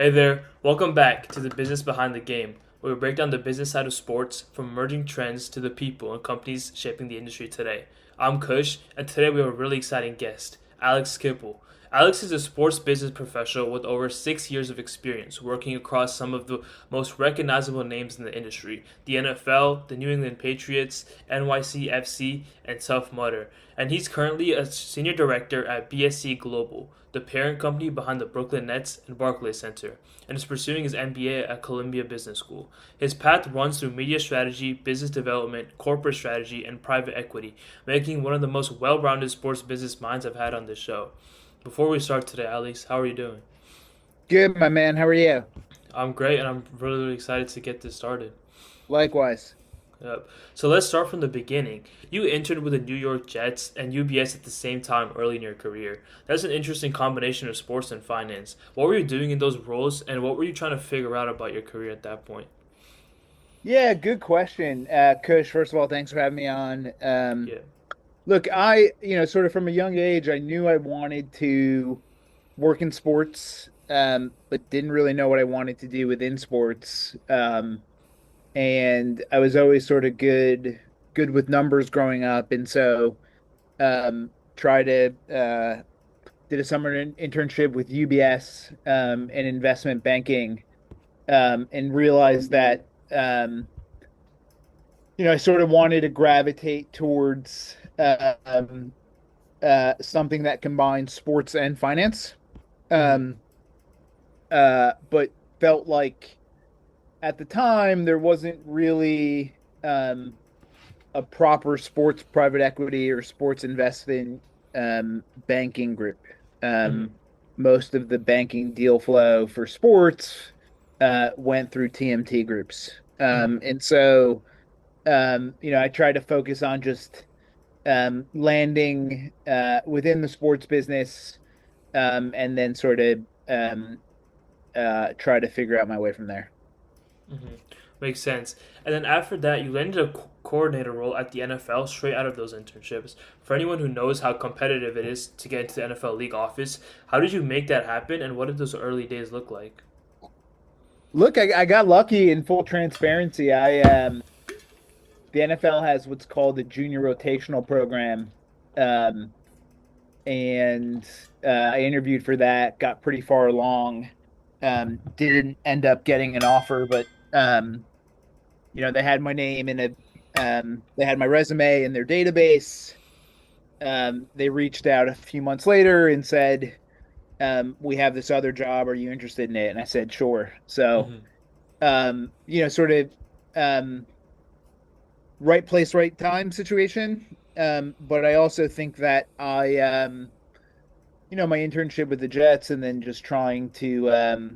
Hey there, welcome back to the Business Behind the Game, where we break down the business side of sports from emerging trends to the people and companies shaping the industry today. I'm Kush, and today we have a really exciting guest, Alex Kipel. Alex is a sports business professional with over 6 years of experience working across some of the most recognizable names in the industry: the NFL, the New England Patriots, NYCFC, and Tough Mudder. And he's currently a senior director at BSE Global, the parent company behind the Brooklyn Nets and Barclays Center, and is pursuing his MBA at Columbia Business School. His path runs through media strategy, business development, corporate strategy, and private equity, making him one of the most well-rounded sports business minds I've had on this show. Before we start today, Alex, how are you doing? Good, my man. How are you? I'm great, and I'm really excited to get this started. Likewise. Yep. So let's start from the beginning. You interned with the New York Jets and UBS at the same time early in your career. That's an interesting combination of sports and finance. What were you doing in those roles, and what were you trying to figure out about your career at that point? Yeah, good question. Kush, first of all, thanks for having me on. Yeah. Look, sort of from a young age, I knew I wanted to work in sports, but didn't really know what I wanted to do within sports. And I was always sort of good with numbers growing up. And so, tried to, did a summer internship with UBS, in investment banking, and realized that, I sort of wanted to gravitate towards something that combines sports and finance. Mm-hmm. Um, but felt like at the time there wasn't really a proper sports private equity or sports investing banking group. Mm-hmm. Um, Most of the banking deal flow for sports went through TMT groups. Mm-hmm. And so I try to focus on just landing within the sports business, and then sort of try to figure out my way from there. Mm-hmm. Makes sense. And then after that, you landed a coordinator role at the NFL straight out of those internships. For anyone who knows how competitive it is to get into the NFL league office, how did you make that happen, and what did those early days look like? Look, I got lucky in full transparency. The NFL has what's called the junior rotational program. Um, and I interviewed for that, got pretty far along. Didn't end up getting an offer, but they had my name in they had my resume in their database. They reached out a few months later and said, we have this other job. Are you interested in it? And I said, sure. So, Mm-hmm. sort of um, right place, right time situation. But I also think that my internship with the Jets and then just trying to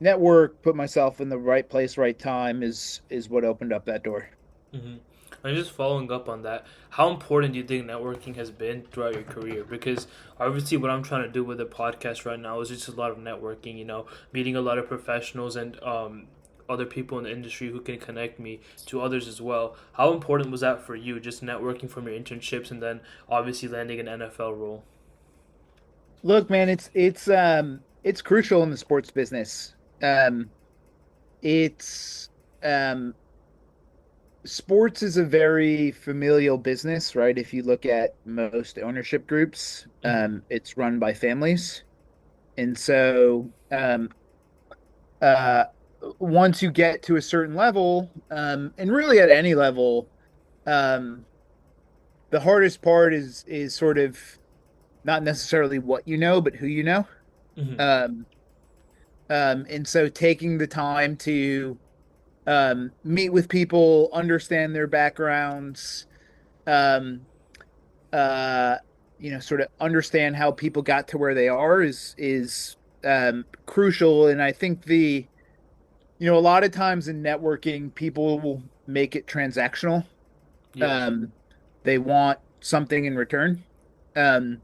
network, put myself in the right place, right time is what opened up that door. Mm-hmm. And just following up on that, how important do you think networking has been throughout your career? Because obviously, what I'm trying to do with the podcast right now is just a lot of networking. Meeting a lot of professionals and other people in the industry who can connect me to others as well. How important was that for you? Just networking from your internships and then obviously landing an NFL role. Look, man, it's crucial in the sports business. Um, it's um, Sports is a very familial business, right? If you look at most ownership groups, Mm-hmm. it's run by families. And so, uh, once you get to a certain level, and really at any level, um, the hardest part is sort of not necessarily what you know, but who you know. Mm-hmm. Um, and so taking the time to meet with people, understand their backgrounds, um, uh, sort of understand how people got to where they are is crucial. And I think a lot of times in networking, people will make it transactional. Yeah. Um, they want something in return. Um,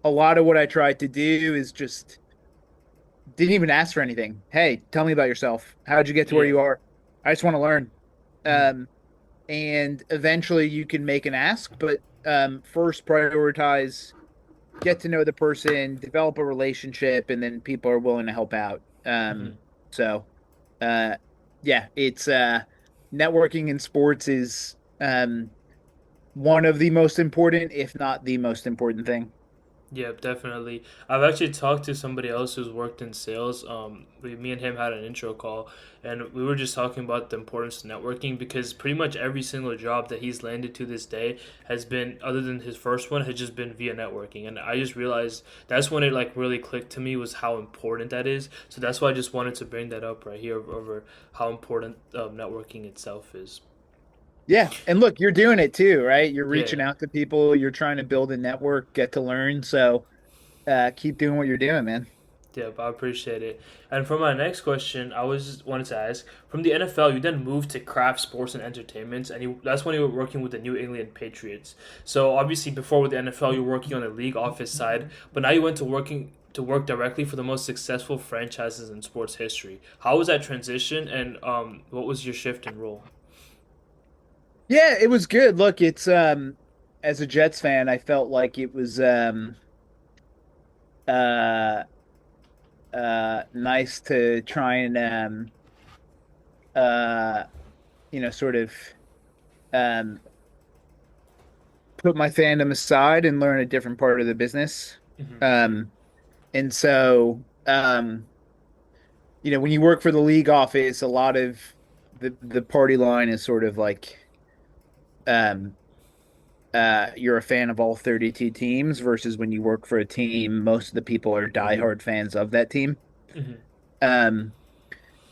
a lot of what I tried to do is just didn't even ask for anything. Hey, tell me about yourself. How'd you get to where Yeah. you are? I just want to learn. Mm-hmm. Um, and eventually you can make an ask, but first prioritize, get to know the person, develop a relationship, and then people are willing to help out. Hmm. So uh, yeah, it's networking in sports is one of the most important, if not the most important thing. Yeah, definitely. I've actually talked to somebody else who's worked in sales. Me and him had an intro call, and we were just talking about the importance of networking because pretty much every single job that he's landed to this day has been, other than his first one, has just been via networking. And I just realized that's when it like really clicked to me was how important that is. So that's why I just wanted to bring that up right here over how important networking itself is. Yeah, and look, you're doing it too, right? You're Yeah. reaching out to people, you're trying to build a network, get to learn. So keep doing what you're doing, man. Yep, I appreciate it. And for my next question, I was just wanted to ask: from the NFL, you then moved to Kraft Sports and Entertainment, and that's when you were working with the New England Patriots. So obviously, before with the NFL, you were working on the league office side, but now you went to work directly for the most successful franchises in sports history. How was that transition, and what was your shift in role? Yeah, it was good. Look, it's as a Jets fan, I felt like it was uh nice to try and uh sort of um put my fandom aside and learn a different part of the business. Hmm. Um and so when you work for the league office, a lot of the party line is sort of like um you're a fan of all 32 teams versus when you work for a team, most of the people are diehard fans of that team. Hmm. Um,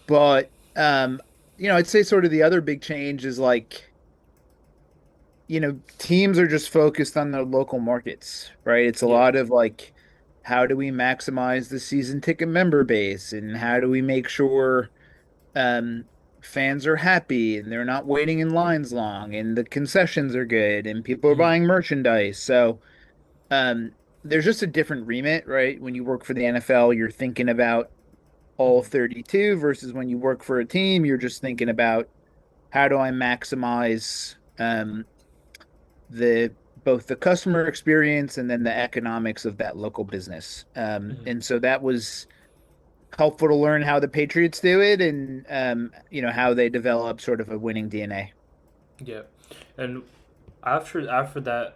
but I'd say sort of the other big change is like, teams are just focused on their local markets, right? It's a Yeah. lot of like, how do we maximize the season ticket member base and how do we make sure um fans are happy and they're not waiting in lines long and the concessions are good and people are Hmm. buying merchandise. So Um, there's just a different remit, right? When you work for the NFL, you're thinking about all Hmm. 32 versus when you work for a team, you're just thinking about how do I maximize the both the customer experience and then the economics of that local business. Hmm. And so that was helpful to learn how the Patriots do it and how they develop sort of a winning DNA. Yeah. And after that,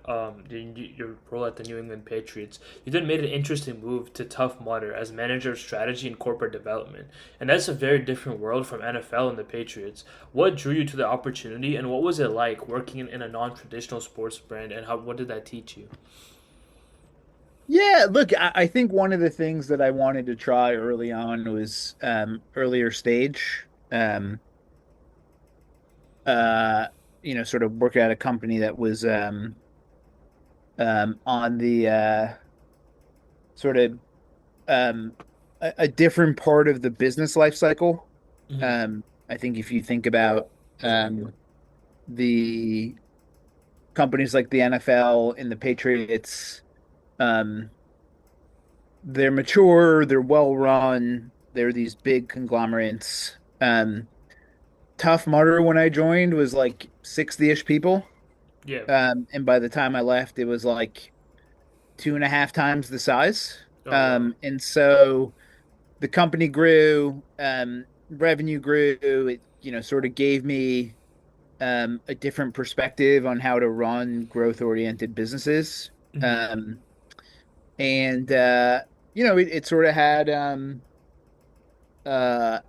your role at the New England Patriots, you then made an interesting move to Tough Mudder as manager of strategy and corporate development, and that's a very different world from NFL and the Patriots. What drew you to the opportunity, and what was it like working in a non-traditional sports brand, and how what did that teach you? Yeah, look, I think one of the things that I wanted to try early on was earlier stage. Uh, sort of work at a company that was on the sort of a different part of the business life cycle. Hmm. I think if you think about the companies like the NFL and the Patriots, um, they're mature, they're well run, they're these big conglomerates. Tough Mudder when I joined was like 60-ish people. Yeah. And by the time I left, it was like two and a half times the size. Oh wow. And so the company grew, revenue grew. It, sort of gave me a different perspective on how to run growth-oriented businesses. Hmm. Um, and it sort of had uh,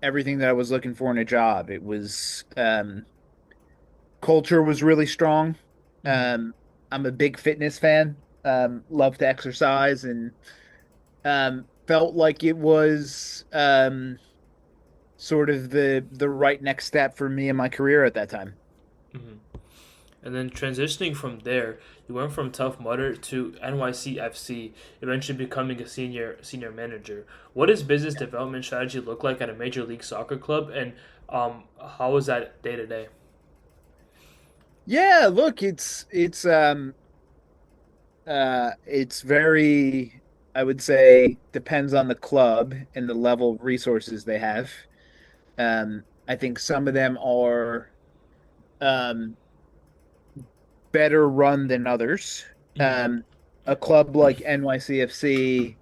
everything that I was looking for in a job. It was culture was really strong. Hmm. I'm a big fitness fan. Love to exercise and felt like it was sort of the right next step for me in my career at that time. Hmm. And then transitioning from there, you went from Tough Mudder to NYCFC, eventually becoming a senior manager. What does business development strategy look like at a major league soccer club, and how is that day to day? Yeah, look, it's very, I would say, depends on the club and the level of resources they have. I think some of them are um better run than others. Hmm. Um, a club like NYCFC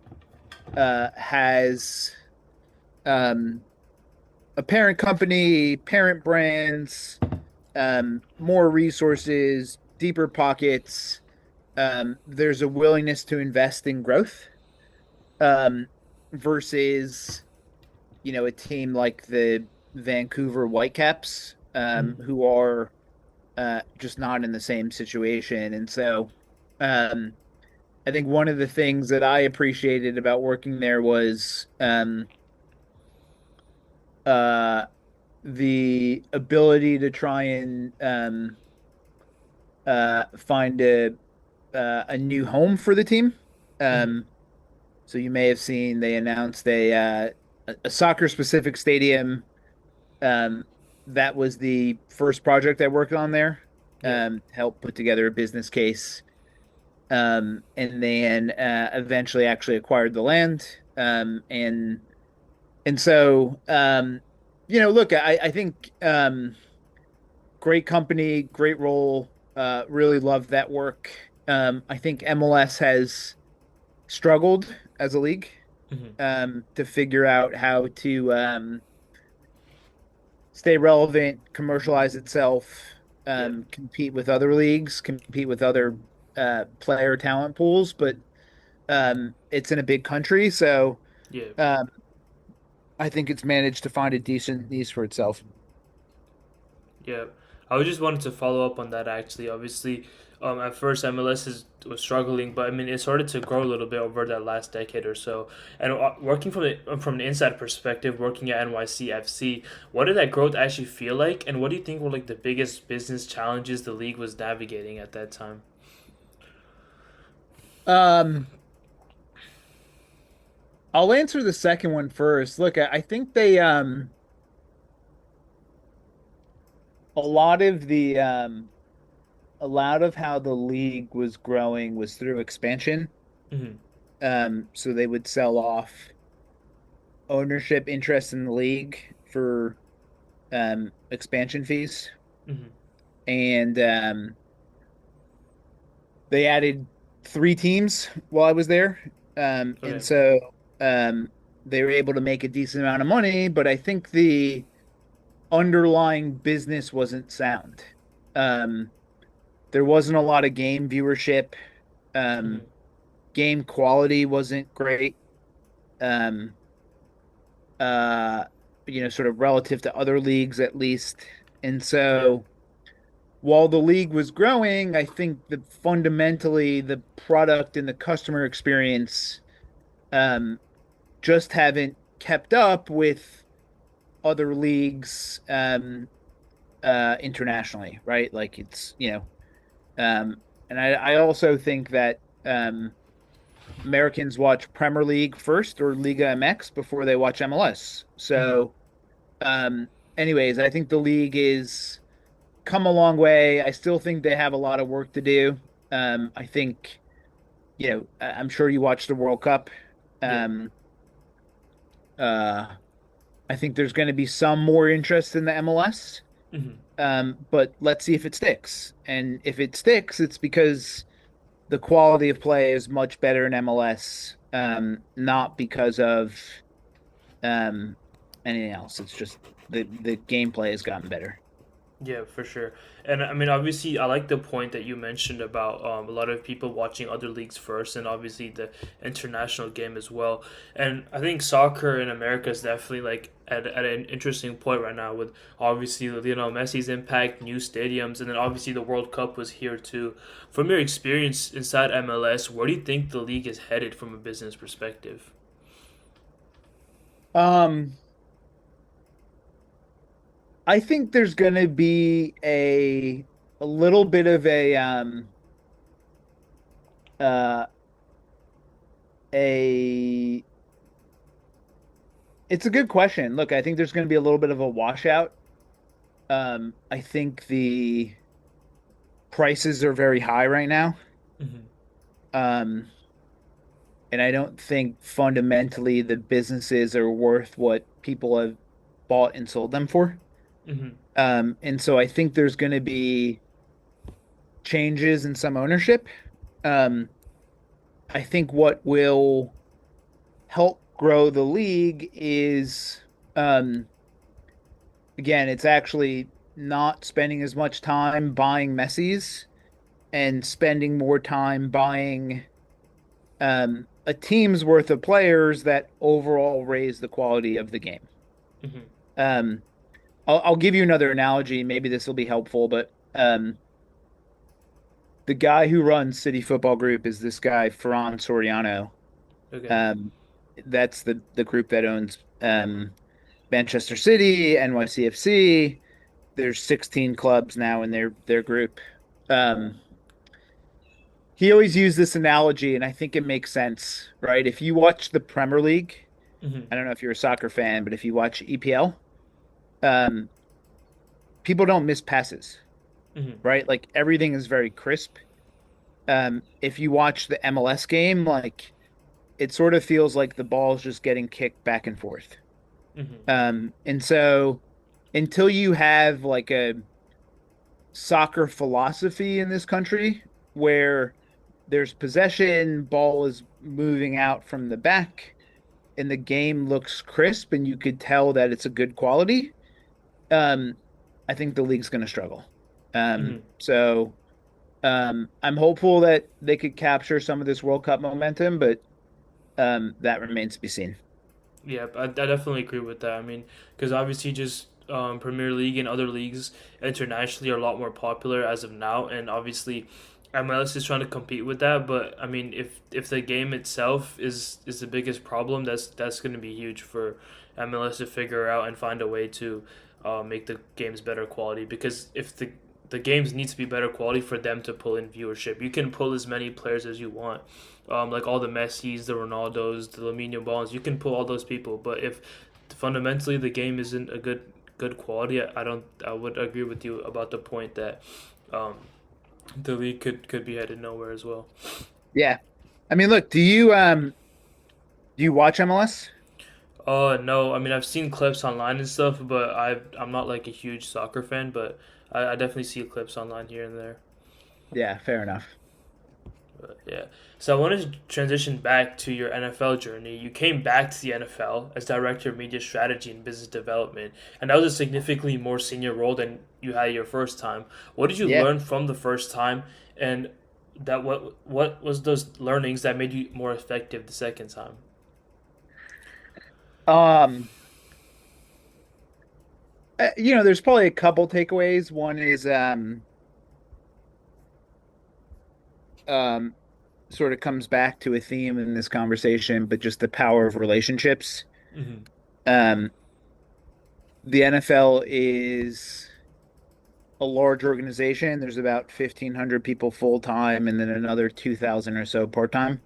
has um, a parent company, parent brands, more resources, deeper pockets. There's a willingness to invest in growth, um, versus, a team like the Vancouver Whitecaps, Mhm. who are just not in the same situation. And so, um, I think one of the things that I appreciated about working there was, uh, the ability to try and, find a new home for the team. Mhm. Um, so you may have seen they announced a soccer specific stadium. Um, that was the first project I worked on there. Yeah. Help put together a business case. And then eventually actually acquired the land. And so, look, I think, great company, great role. Really love that work. I think MLS has struggled as a league, Mhm. to figure out how to, stay relevant, commercialize itself, Yeah. compete with other leagues, compete with other player talent pools. But it's in a big country, so Yeah. um, I think it's managed to find a decent niche for itself. Yeah, I just wanted to follow up on that actually. Obviously, at first was struggling, but I mean it started to grow a little bit over that last decade or so. And working from an inside perspective, working at NYCFC, what did that growth actually feel like? And what do you think were like the biggest business challenges the league was navigating at that time? Um, I'll answer the second one first. Look, I think they a lot of the a lot of how the league was growing was through expansion. Hmm. So they would sell off ownership interest in the league for expansion fees. Hmm. And they added three teams while I was there. And Okay. so um, they were able to make a decent amount of money, but I think the underlying business wasn't sound. Um, there wasn't a lot of game viewership. Hmm. Um, Game quality wasn't great. Um, uh, sort of relative to other leagues at least. And Yeah. so while the league was growing, I think that fundamentally the product and the customer experience um, just haven't kept up with other leagues, internationally, right? Like it's, and I also think that Americans watch Premier League first or Liga MX before they watch MLS. Hmm. So, um, anyways, I think the league is come a long way. I still think they have a lot of work to do. I think, I'm sure you watched the World Cup. Yeah. Um, uh, I think there's going to be some more interest in the MLS. Hmm. But let's see if it sticks. And if it sticks, it's because the quality of play is much better in MLS, not because of um, anything else. It's just the gameplay has gotten better. Yeah, for sure. And I mean, obviously, I like the point that you mentioned about a lot of people watching other leagues first, and obviously the international game as well. And I think soccer in America is definitely like at an interesting point right now with obviously Lionel Messi's impact, new stadiums, and then obviously the World Cup was here too. From your experience inside MLS, where do you think the league is headed from a business perspective? Um, I think there's going to be a little bit of uh a it's a good question. Look, I think there's going to be a little bit of a washout. I think the prices are very high right now. Hmm. Um, and I don't think fundamentally the businesses are worth what people have bought and sold them for. Hmm. And so I think there's going to be changes in some ownership. Um, I think what will help grow the league is, um, again, it's actually not spending as much time buying Messi's and spending more time buying a team's worth of players that overall raise the quality of the game. Hmm. Um, I'll give you another analogy. Maybe this will be helpful, but the guy who runs City Football Group is this guy, Ferran Soriano. Okay. Um, that's the group that owns Manchester City, NYCFC. There's 16 clubs now in their group. Um, he always used this analogy, and I think it makes sense, right? If you watch the Premier League, Hmm. I don't know if you're a soccer fan, but if you watch EPL, um, people don't miss passes, Hmm. right? Like everything is very crisp. If you watch the MLS game, like it sort of feels like the ball's just getting kicked back and forth. Hmm. And so until you have like a soccer philosophy in this country where there's possession, ball is moving out from the back, and the game looks crisp and you could tell that it's a good quality, um, I think the league's going to struggle. Hmm. I'm hopeful that they could capture some of this World Cup momentum, but that remains to be seen. Yeah, I definitely agree with that. I mean, because obviously, just Premier League and other leagues internationally are a lot more popular as of now, and obviously, MLS is trying to compete with that. But I mean, if the game itself is the biggest problem, that's going to be huge for MLS to figure out and find a way to make the games better quality. Because if the games need to be better quality for them to pull in viewership. You can pull as many players as you want, like all the Messis, the Ronaldos, the Lamine Balls. You can pull all those people, but if fundamentally the game isn't a good quality, I don't. I would agree with you about the point that um, the league could be headed nowhere as well. Yeah. I mean, look, do you watch MLS? No, I mean I've seen clips online and stuff, but I'm not like a huge soccer fan, but I definitely see clips online here and there. Yeah, fair enough. But yeah. So I wanted to transition back to your NFL journey. You came back to the NFL as director of media strategy and business development, and that was a significantly more senior role than you had your first time. What did you Yeah. learn from the first time, and that what was those learnings that made you more effective the second time? Um, there's probably a couple takeaways. One is um sort of comes back to a theme in this conversation, but just the power of relationships. Mm-hmm. Um, the NFL is a large organization. There's about 1,500 people full time and then another 2,000 or so part time.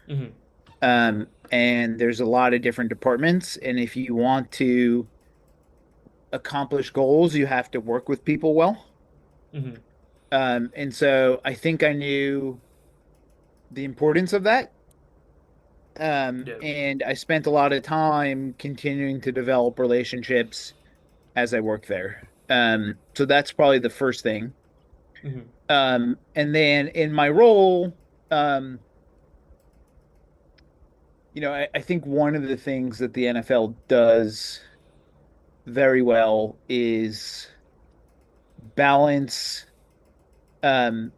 Mm-hmm. And there's a lot of different departments. And if you want to accomplish goals, you have to work with people well. Mm-hmm. And so I think I knew the importance of that. Yeah. And I spent a lot of time continuing to develop relationships as I worked there. So that's probably the first thing. Mm-hmm. And then in my role, um, I think one of the things that the NFL does very well is balance. Um,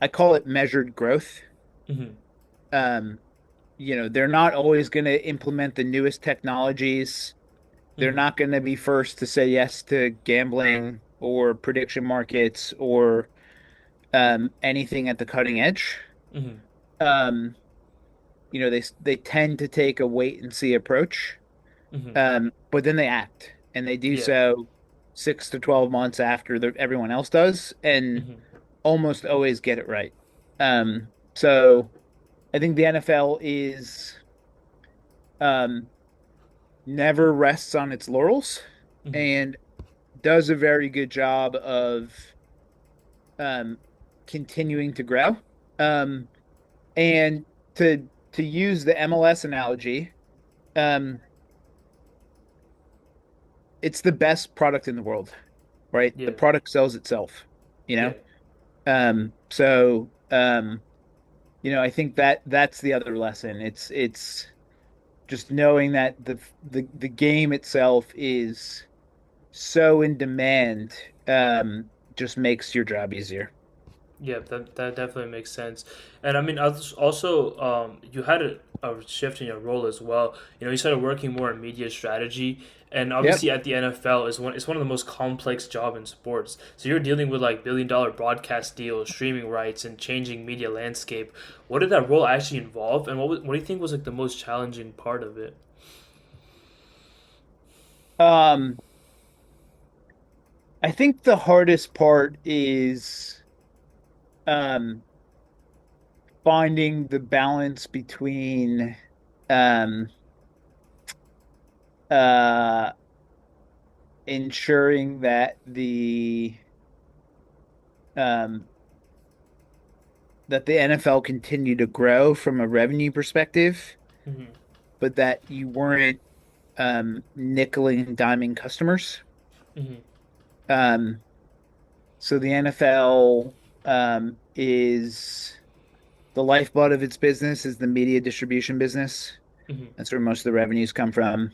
I call it measured growth. Mm-hmm. Um, they're not always going to implement the newest technologies. They're Mm-hmm. not going to be first to say yes to gambling or prediction markets or anything at the cutting edge. Mm-hmm. Um, they tend to take a wait and see approach, Mm-hmm. but then they act, and they do Yeah. so 6 to 12 months after everyone else does, and Mm-hmm. almost always get it right. So I think the NFL is um, never rests on its laurels Mm-hmm. and does a very good job of um, continuing to grow. Um, and to use the MLS analogy, um, it's the best product in the world, right? The Yeah. product sells itself, you Yeah. know? So I think that's the other lesson. It's just knowing that the game itself is so in demand, just makes your job easier. Yeah, that definitely makes sense. And I mean, also, you had a shift in your role as well. You know, you started working more in media strategy, and Yep. obviously at the NFL is one. It's one of the most complex job in sports. So you're dealing with like billion-dollar broadcast deals, streaming rights, and changing media landscape. What did that role actually involve, and what do you think was like the most challenging part of it? Um, I think the hardest part is um finding the balance between um uh ensuring um that the NFL continued to grow from a revenue perspective, Hmm. but that you weren't nickeling and diming customers. Hmm. Um, so the NFL is the lifeblood of its business is the media distribution business. Hmm. That's where most of the revenues come from.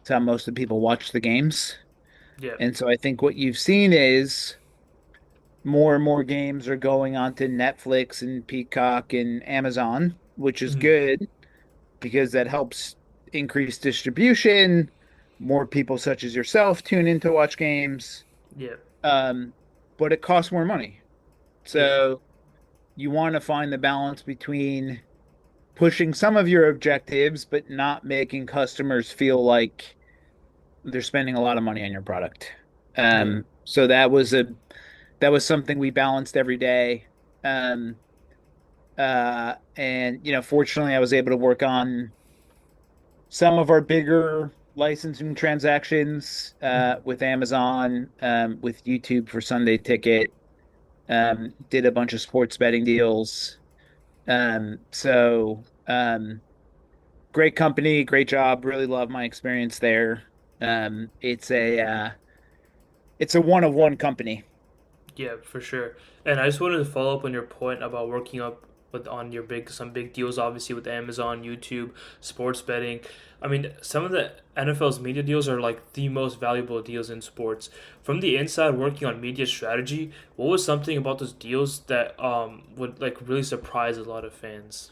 It's how most of the people watch the games. Yeah. And so I think what you've seen is more and more games are going onto Netflix and Peacock and Amazon, which is Hmm. good because that helps increase distribution. More people such as yourself tune in to watch games. Yeah. Um, but it costs more money. Yeah. So you want to find the balance between pushing some of your objectives, but not making customers feel like they're spending a lot of money on your product. Yeah. So that was something we balanced every day. Um, and fortunately, I was able to work on some of our bigger licensing transactions Hmm. with Amazon, with YouTube for Sunday Ticket. Did a bunch of sports betting deals. Great company, great job. Really love my experience there. It's a one of one company. Yeah, for sure. And I just wanted to follow up on your point about working up with on your big some big deals, obviously with Amazon, YouTube, sports betting. I mean, some of the NFL's media deals are like the most valuable deals in sports. From the inside, working on media strategy, what was something about those deals that would like really surprise a lot of fans?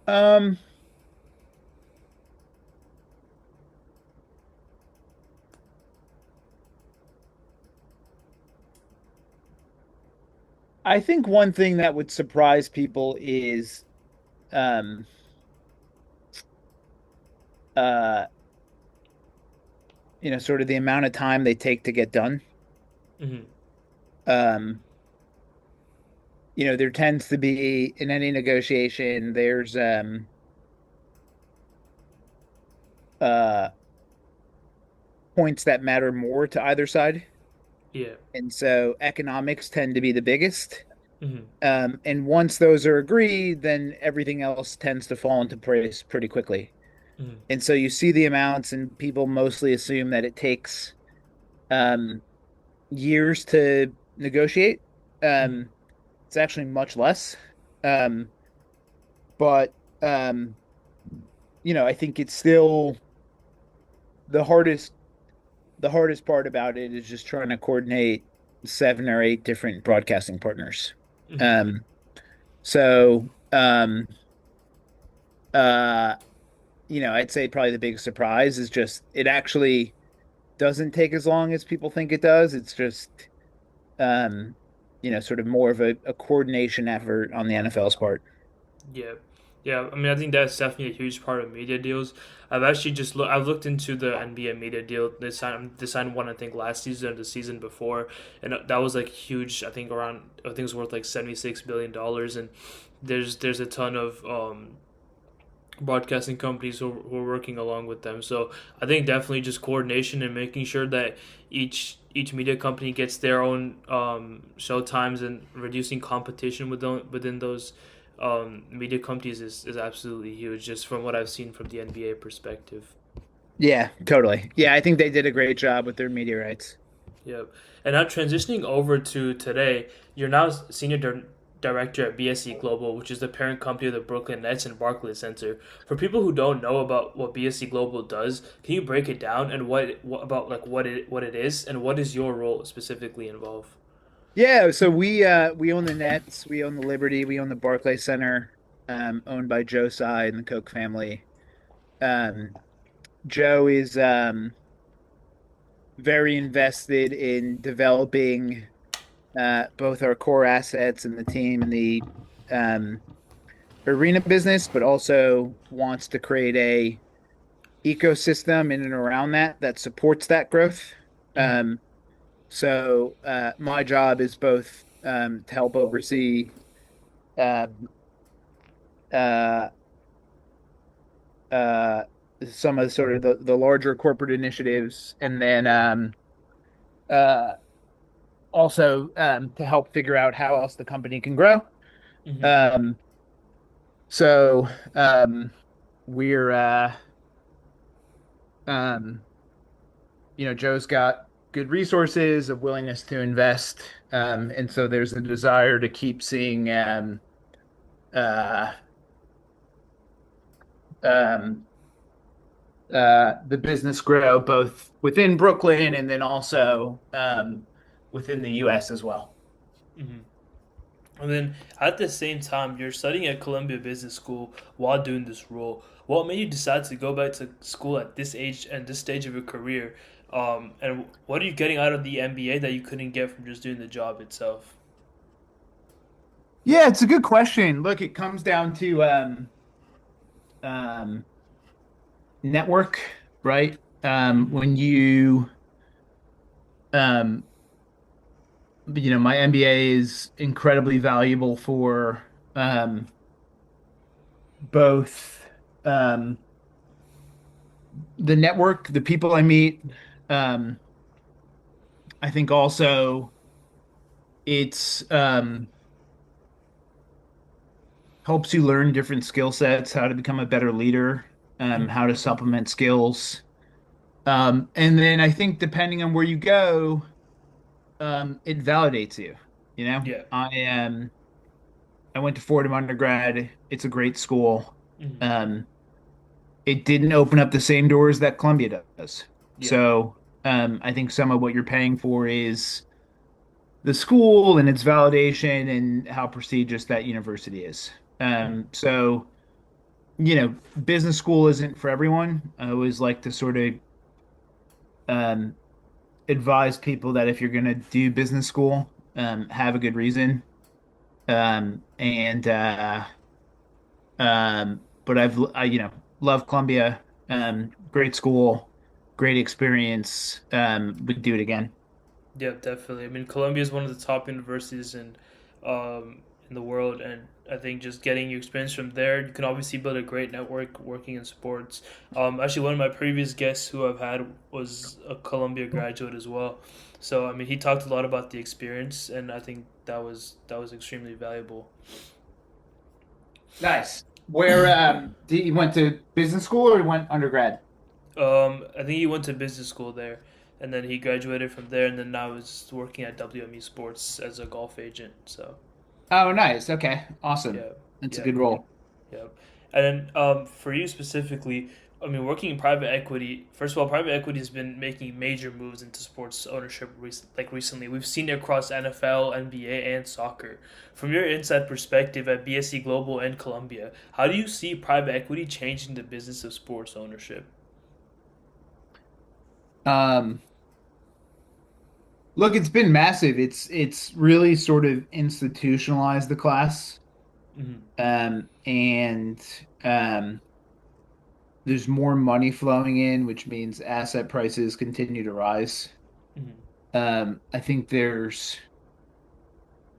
Um, I think one thing that would surprise people is um uh sort of the amount of time they take to get done. Hmm. Um, there tends to be in any negotiation, there's uh points that matter more to either side. Yeah. And so economics tend to be the biggest. Hmm. And once those are agreed, then everything else tends to fall into place pretty quickly. Hmm. And so you see the amounts, and people mostly assume that it takes um, years to negotiate. Hmm. Um, it's actually much less. Um, but I think it's still the hardest. The hardest part about it is just trying to coordinate 7 or 8 different broadcasting partners. Hmm. Um, so uh, I'd say probably the biggest surprise is just it actually doesn't take as long as people think it does. It's just um, sort of more of a coordination effort on the NFL's part. Yeah, yeah. I mean, I think that's definitely a huge part of media deals. I've looked into the NBA media deal. They signed one I think last season or the season before, and that was like huge. I think it was worth like $76 billion, and there's a ton of broadcasting companies who are working along with them. So I think definitely just coordination and making sure that each media company gets their own show times and reducing competition within those media companies is absolutely huge. Just from what I've seen from the NBA perspective. Yeah, totally. Yeah, I think they did a great job with their media rights. Yep. And now transitioning over to today, you're now senior director at BSE Global, which is the parent company of the Brooklyn Nets and Barclays Center. For people who don't know about what BSE Global does, can you break it down and what about like what it is and what is your role specifically involved? Yeah, so we own the Nets, we own the Liberty, we own the Barclays Center, owned by Joe Tsai and the Koch family. Um, Joe is very invested in developing both our core assets and the team and the um, arena business, but also wants to create a ecosystem in and around that supports that growth. Mm-hmm. So my job is both to help oversee um, uh, uh, some of sort of the larger corporate initiatives, and then uh, also to help figure out how else the company can grow. Mm-hmm. Um, so we're um, Joe's got good resources, a willingness to invest, and so there's a desire to keep seeing uh, um, the business grow both within Brooklyn and then also within the U.S. as well. Mm-hmm. And then at the same time, you're studying at Columbia Business School while doing this role. What made you decide to go back to school at this age and this stage of your career? And what are you getting out of the MBA that you couldn't get from just doing the job itself? Yeah, it's a good question. Look, it comes down to um, network, right? Mm-hmm. When um, my MBA is incredibly valuable for um, both um, the network, the people I meet. Um, I think also it's helps you learn different skill sets, how to become a better leader, Mm-hmm. how to supplement skills. And then I think depending on where you go, it validates you. You know, Yeah. I went to Fordham undergrad. It's a great school. Mm-hmm. Um, it didn't open up the same doors that Columbia does. Yeah. So I think some of what you're paying for is the school and its validation and how prestigious that university is. Mm-hmm. So business school isn't for everyone. I always like to sort of um, advise people that if you're going to do business school, have a good reason. And but love Columbia. Great school, great experience. Would do it again. Yeah, definitely. I mean, Columbia is one of the top universities in the world, and I think just getting your experience from there, you can obviously build a great network working in sports. Actually, one of my previous guests who I've had was a Columbia graduate as well. So I mean, he talked a lot about the experience, and I think that was extremely valuable. Nice. Where did you went to business school or you went undergrad? I think he went to business school there, and then he graduated from there, and then now he's working at WME Sports as a golf agent. So Oh, nice. Okay, awesome. yeah, That's a yeah. good role. Yeah, and then for you specifically, I mean, working in private equity. First of all, private equity has been making major moves into sports ownership. Recently, we've seen it across NFL, NBA, and soccer. From your inside perspective at BSE Global and Columbia, how do you see private equity changing the business of sports ownership? Um, Look, it's been massive. It's really sort of institutionalized the class. Mm-hmm. And there's more money flowing in, which means asset prices continue to rise. Mm-hmm. I think there's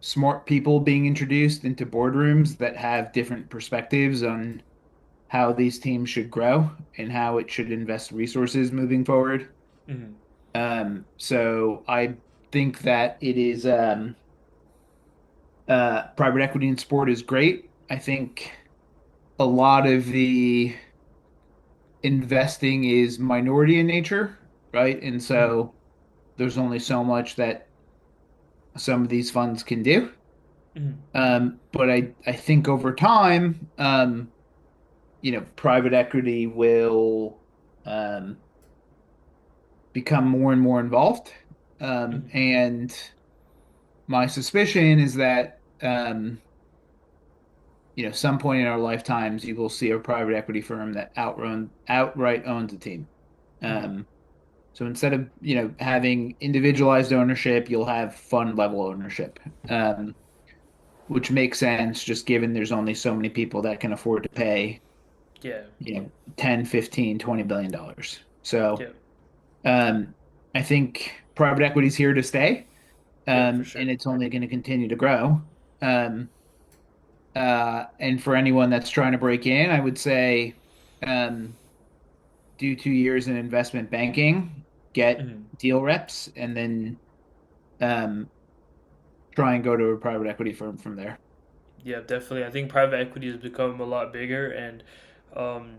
smart people being introduced into boardrooms that have different perspectives on how these teams should grow and how it should invest resources moving forward. Mm-hmm. So I think that it is private equity in sport is great. I think a lot of the investing is minority in nature, right? And Mm-hmm. so there's only so much that some of these funds can do. Mhm. But I think over time, private equity will um, become more and more involved. Mhm. And my suspicion is that, some point in our lifetimes, you will see a private equity firm that outright owns a team. Mhm. Um, so instead of, having individualized ownership, you'll have fund level ownership, which makes sense just given there's only so many people that can afford to pay, Yeah. 10, 15, $20 billion. Yeah. So I think private equity is here to stay, Yeah. For sure. and it's only going to continue to grow. Um, and for anyone that's trying to break in, I would say um, do 2 years in investment banking, get Mhm. deal reps, and then um, try and go to a private equity firm from there. Yeah, definitely. I think private equity has become a lot bigger, and um,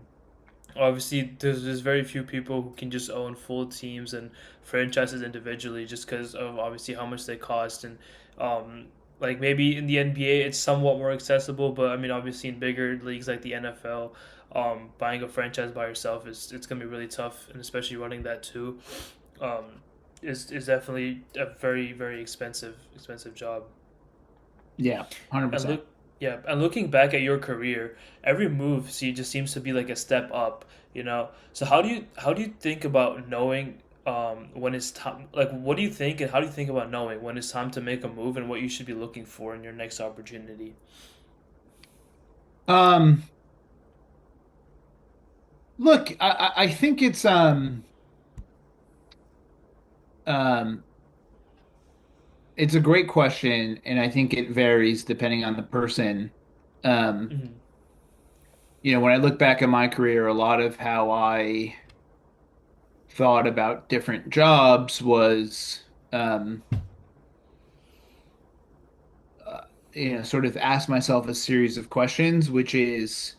obviously there's very few people who can just own full teams and franchises individually, just because of obviously how much they cost. And um, like maybe in the NBA it's somewhat more accessible, but I mean obviously in bigger leagues like the NFL, buying a franchise by yourself it's gonna be really tough, and especially running that too, um, is definitely a very expensive job. Yeah, And 100%. yeah, and looking back at your career, every move just seems to be like a step up, you know. So how do you think about knowing when it's time? Like, what do you think, and how do you think about knowing when it's time to make a move and what you should be looking for in your next opportunity? Um, Look, I think um it's a great question, and I think it varies depending on the person. Um, Hmm. when I look back at my career, a lot of how I thought about different jobs was uh, sort of ask myself a series of questions, which is,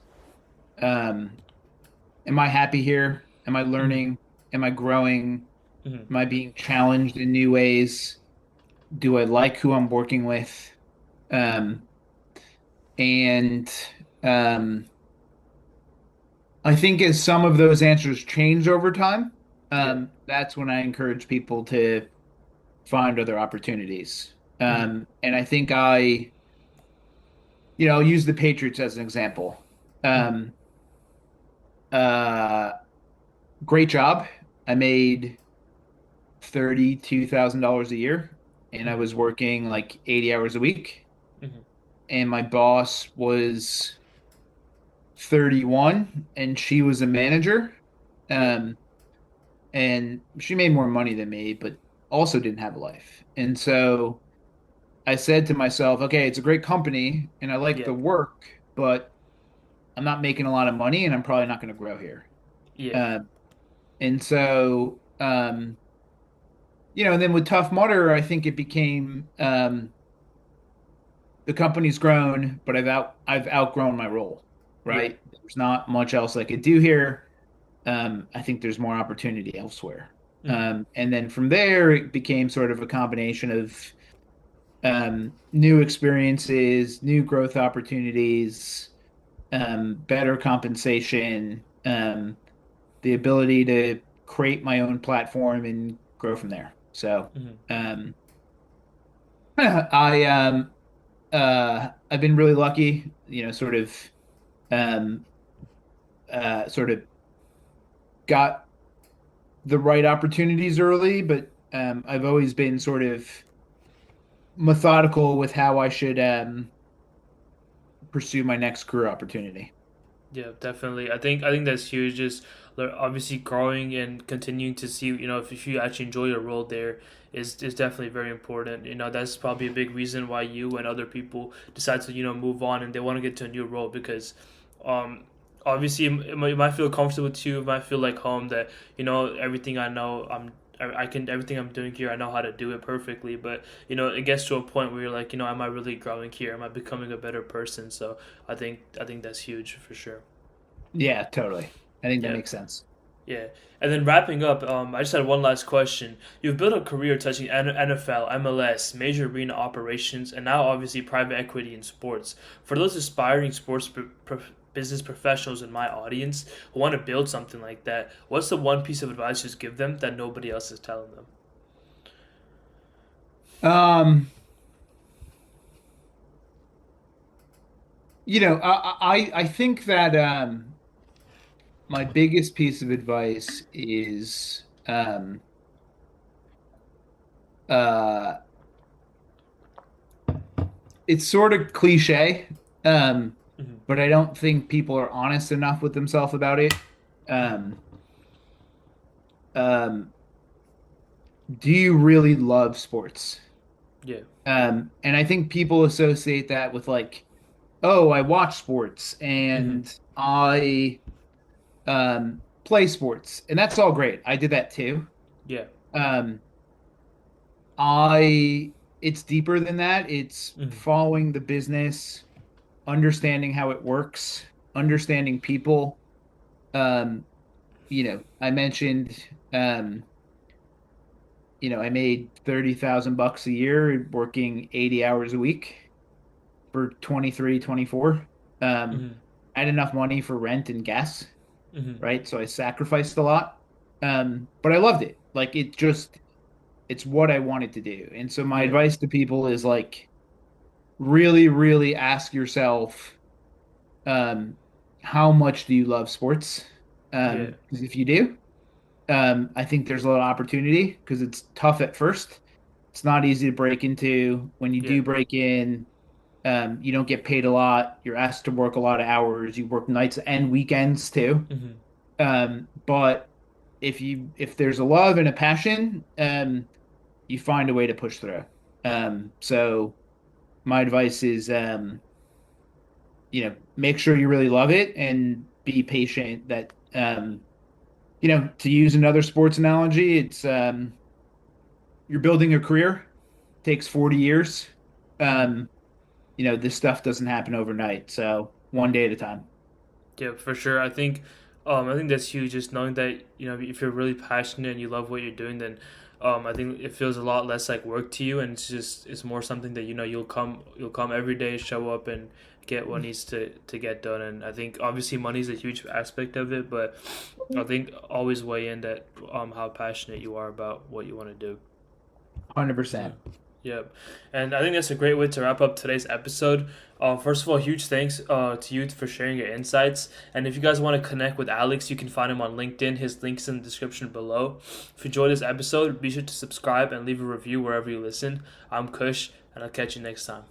um, am I happy here? Am I Hmm. learning? Am I growing? Hmm. Am I being challenged in new ways? Do I like who I'm working with? Um, and um, I think as some of those answers change over time, Yeah. that's when I encourage people to find other opportunities. Hmm. And I think I'll use the Patriots as an example. Hmm. Um, uh, Great job. I made $32,000 a year, and I Hmm. was working like 80 hours a week. Hmm. And my boss was 31, and she was a manager. Yeah. Um, and she made more money than me, but also didn't have a life. And so I said to myself, okay, it's a great company and I like Yeah. the work, but I'm not making a lot of money and I'm probably not going to grow here. Yeah. Uh, and so, and then with Tough Mudder, I think it became the company's grown, but I've outgrown my role, Yeah. right? There's not much else I could do here. I think there's more opportunity elsewhere. Hmm. And then from there, it became sort of a combination of new experiences, new growth opportunities, better compensation, the ability to create my own platform and grow from there. So, Hmm. um, I've been really lucky, um, sort of got the right opportunities early, but I've always been sort of methodical with how I should pursue my next career opportunity. Yeah, definitely. I think that's huge. Just obviously growing and continuing to see, if you actually enjoy your role there is definitely very important. That's probably a big reason why you and other people decide to move on and they want to get to a new role because, um, obviously it might feel comfortable to you. It might feel like home that everything I know I can everything I'm doing here I know how to do it perfectly. But it gets to a point where you're like, am I really growing here? Am I becoming a better person? So I think that's huge for sure. Yeah, totally. I think that Yeah, makes sense. Yeah. And then wrapping up, I just had one last question. You've built a career touching NFL, MLS, major arena operations, and now obviously private equity in sports. For those aspiring business professionals in my audience who want to build something like that, what's the one piece of advice you give them that nobody else is telling them? Um, I think that my biggest piece of advice is uh it's sort of cliche, Mm-hmm. but I don't think people are honest enough with themselves about it. Um, um, do you really love sports? Yeah. And I think people associate that with like, oh, I watch sports Mm-hmm. and I play sports, and that's all great. I did that too. Yeah. Um, I it's deeper than that. It's Mm-hmm. following the business, understanding how it works, understanding people. Um, I mentioned, I made 30,000 bucks a year working 80 hours a week for 23, 24. Mm-hmm. I had enough money for rent and gas, Mm-hmm. right? So I sacrificed a lot. But I loved it. Like it's what I wanted to do. And so my Yeah. advice to people is like really, really ask yourself, um, how much do you love sports? Yeah. Because if you do, I think there's a lot of opportunity because it's tough at first. It's not easy to break into. When you Yeah. do break in, you don't get paid a lot. You're asked to work a lot of hours. You work nights and weekends too. Mm-hmm. But if there's a love and a passion, you find a way to push through. So my advice is, make sure you really love it and be patient. That to use another sports analogy, it's you're building a career, takes 40 years. Mm-hmm. Um, this stuff doesn't happen overnight. So one day at a time. Yeah, for sure. I think that's huge. Just knowing that if you're really passionate and you love what you're doing, then I think it feels a lot less like work to you, and it's more something that you'll come every day, show up, and get what needs to get done. And I think obviously money is a huge aspect of it, but I think always weigh in that how passionate you are about what you want to do. Yeah. 100%. Yep. And I think that's a great way to wrap up today's episode. First of all, huge thanks to you for sharing your insights. And if you guys want to connect with Alex, you can find him on LinkedIn. His link's in the description below. If you enjoyed this episode, be sure to subscribe and leave a review wherever you listen. I'm Kush, and I'll catch you next time.